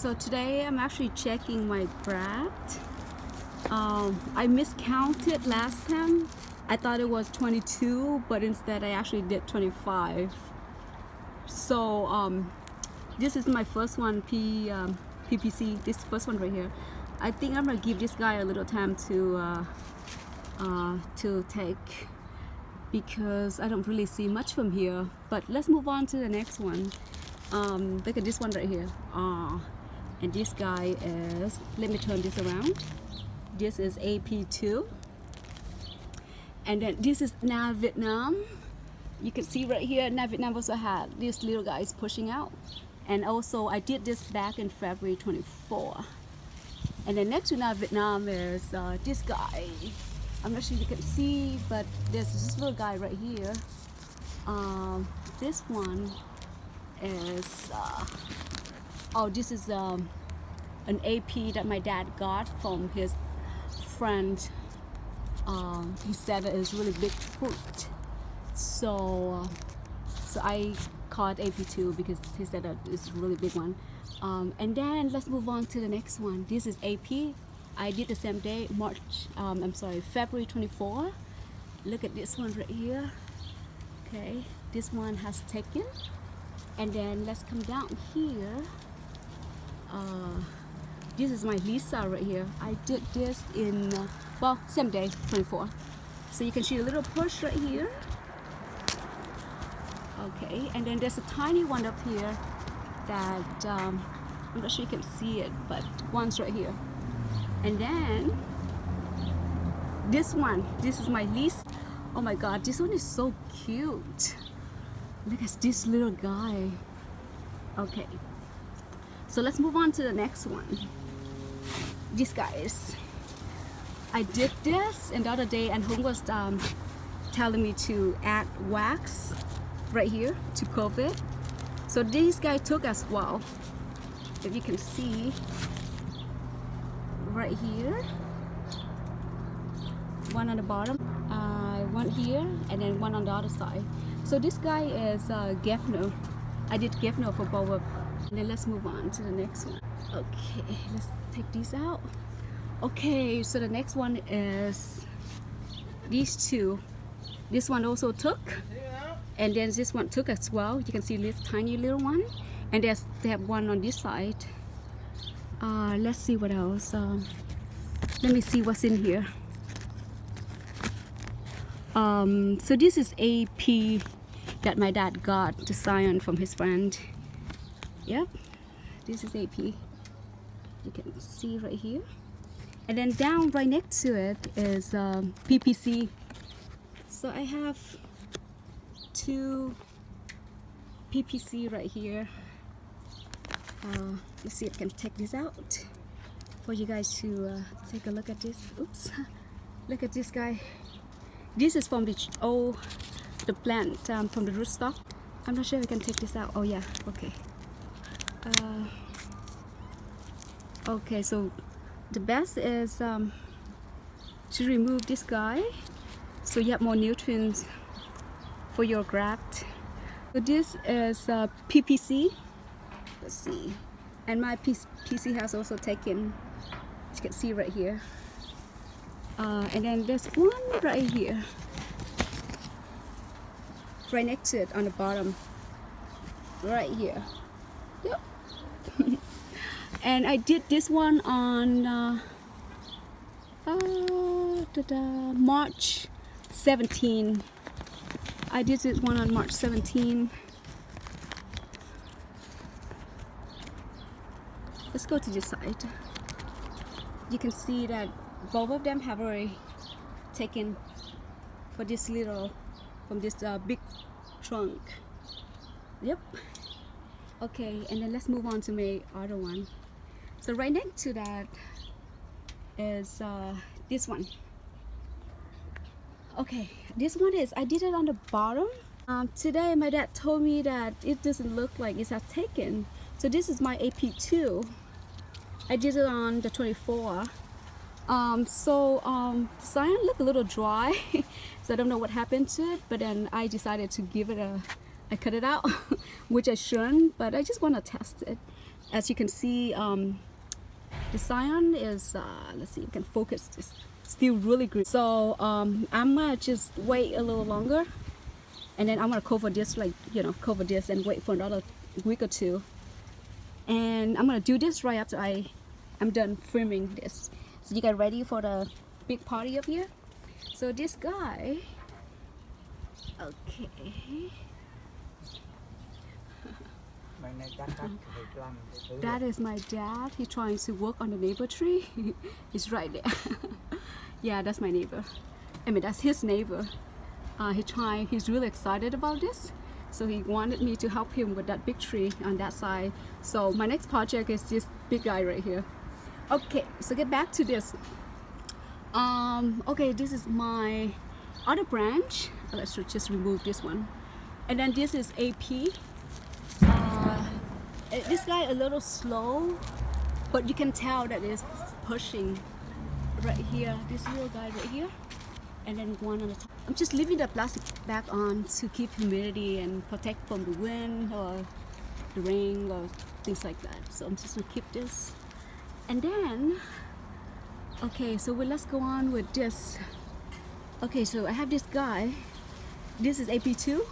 So today I'm actually checking my graft. I miscounted last time. I thought it was 22, but instead I actually did 25. So this is my first one, PPC, this first one right here. I think I'm gonna give this guy a little time to take, because I don't really see much from here. But let's move on to the next one. Look at this one right here. And this guy is, let me turn this around. This is AP2. And then this is now Vietnam. You can see right here, now Vietnam also had these little guys pushing out. And also I did this back in February 24. And then next to now Vietnam is this guy. I'm not sure you can see, but there's this little guy right here. This one is, this is an AP that my dad got from his friend. He said it is really big fruit. So I call it AP2 because he said that it's a really big one. And then let's move on to the next one. This is AP. I did the same day, February 24. Look at this one right here. Okay, this one has taken. And then let's come down here. This is my Lisa right here. I did this in, same day, 24. So you can see a little push right here. Okay, and then there's a tiny one up here that, I'm not sure you can see it, but one's right here. And then this one, this is my least. Oh my god, this one is so cute. Look at this little guy. Okay, so let's move on to the next one. These guys, I did this and the other day, and Hung was telling me to add wax right here to cover it. So these guys took as well. If you can see right here, one on the bottom, one here, and then one on the other side. So this guy is Geffner. I did Geffner for both of. And then let's move on to the next one. Okay, let's take these out. Okay, so the next one is these two. This one also took, and then this one took as well. You can see this tiny little one, and they have one on this side. Let's see what else. Let me see what's in here. So this is AP that my dad got to Zion from his friend. Yep, this is AP. You can see right here. And then down right next to it is PPC. So I have two PPC right here. Let's see if I can take this out for you guys to take a look at this. Oops, look at this guy. This is from the plant, from the rootstock. I'm not sure if I can take this out. Oh yeah, okay. Okay, so the best is to remove this guy so you have more nutrients for your graft. So this is PPC. Let's see, and my PC has also taken, as you can see right here. And then there's one right here, right next to it on the bottom, right here. Yep. And I did this one on March 17. I did this one on March 17. Let's go to this side. You can see that both of them have already taken for this little, from this big trunk. Yep. Okay, and then let's move on to my other one. So right next to that is this one. Okay, this one is, I did it on the bottom. Today my dad told me that it doesn't look like it has taken. So this is my AP2. I did it on the 24. Zion looked a little dry, so I don't know what happened to it, but then I decided to give it I cut it out, which I shouldn't, but I just want to test it. As you can see, the cyan is, let's see, you can focus, it's still really green. So I'm gonna just wait a little longer, and then I'm gonna cover this, like, you know, cover this and wait for another week or two. And I'm gonna do this right after I'm done filming this. So you get ready for the big party up here. So this guy, okay. That is my dad. He's trying to work on the neighbor tree. He's right there. Yeah, that's my neighbor. I mean, that's his neighbor. He's really excited about this. So he wanted me to help him with that big tree on that side. So my next project is this big guy right here. Okay, so get back to this. Okay, this is my other branch. Let's just remove this one. And then this is AP. This guy a little slow, but you can tell that it's pushing right here. This little guy right here, and then one on the top. I'm just leaving the plastic bag on to keep humidity and protect from the wind or the rain or things like that. So I'm just gonna keep this. And then, okay, so let's go on with this. Okay, so I have this guy. This is AP2.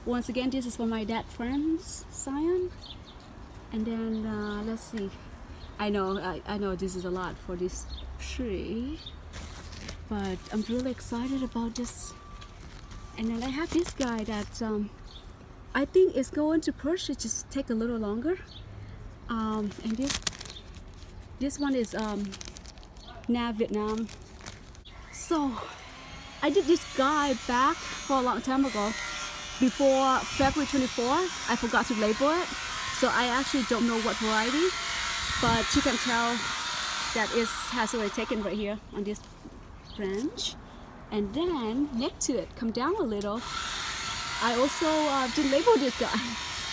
Once again, this is for my dad friend's cyan. And then let's see. I know this is a lot for this tree, but I'm really excited about this. And then I have this guy that I think is going to push. It just take a little longer. And this one is Nam Vietnam. So I did this guy back for a long time ago. Before February 24, I forgot to label it. So I actually don't know what variety, but you can tell that it has already taken right here on this branch. And then next to it, come down a little, I also didn't label this guy,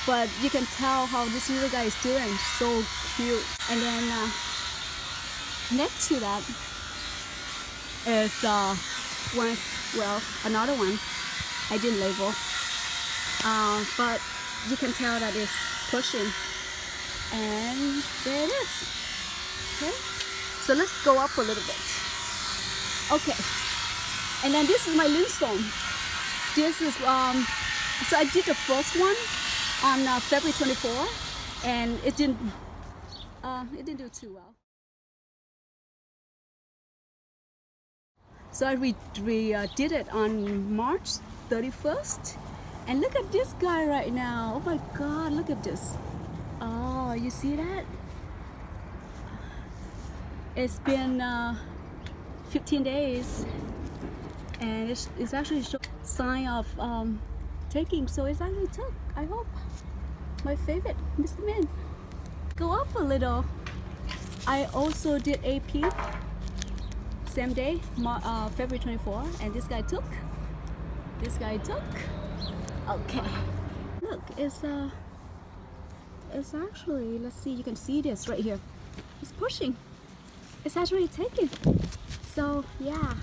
but you can tell how this little guy is doing, so cute. And then next to that is another one I didn't label, but you can tell that it's pushing, and there it is. Okay, so let's go up a little bit. Okay, and then this is my Lindstrom. This is so I did the first one on February 24, and it didn't do too well. So I did it on March 31st. And look at this guy right now. Oh my God, look at this. Oh, you see that? It's been 15 days. And it's actually showing sign of taking. So it's actually took, I hope. My favorite, Mr. Min. Go up a little. I also did AP. Same day, February 24. And this guy took. This guy took. Okay, look, it's actually, let's see, you can see this right here. It's pushing. It's actually taking. So yeah,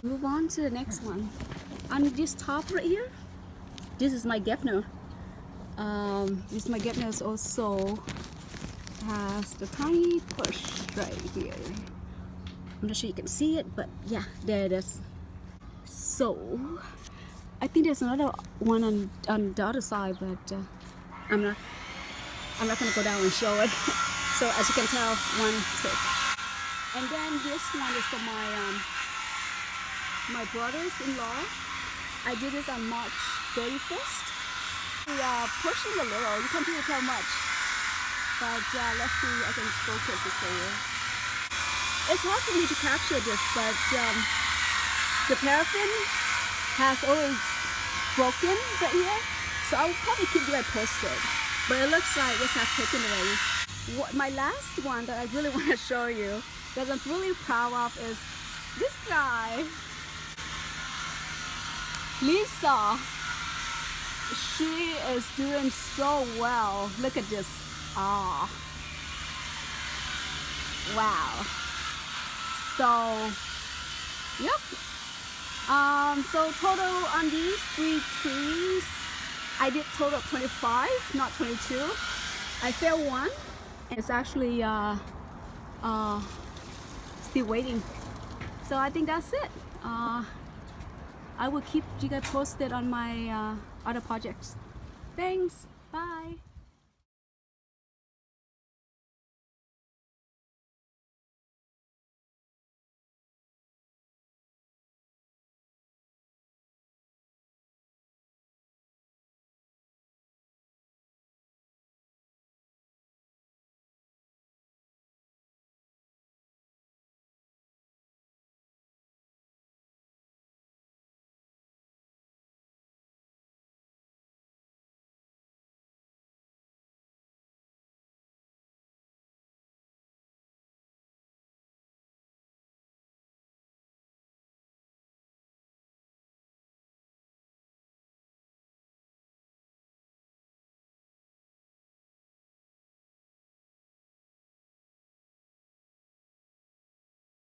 move on to the next one. On this top right here, this is my Geffner. This my Geffner also has the tiny push right here. I'm not sure you can see it, but yeah, there it is. So I think there's another one on the other side, but I'm not gonna go down and show it. So as you can tell, one took. And then this one is for my brothers-in-law. I did this on March 31st. We are pushing a little. You can't really tell much, but let's see. I can focus it for you. It's hard for me to capture this, but the paraffin has already broken right here, so I'll probably keep you guys posted. But it looks like this has taken away. My last one that I really want to show you, that I'm really proud of, is this guy, Lisa. She is doing so well. Look at this. Ah, wow. So, yep. So total on these 3 trees, I did total 25, not 22. I failed one, It's actually still waiting. So I think that's it. I will keep you guys posted on my other projects. Thanks. Bye.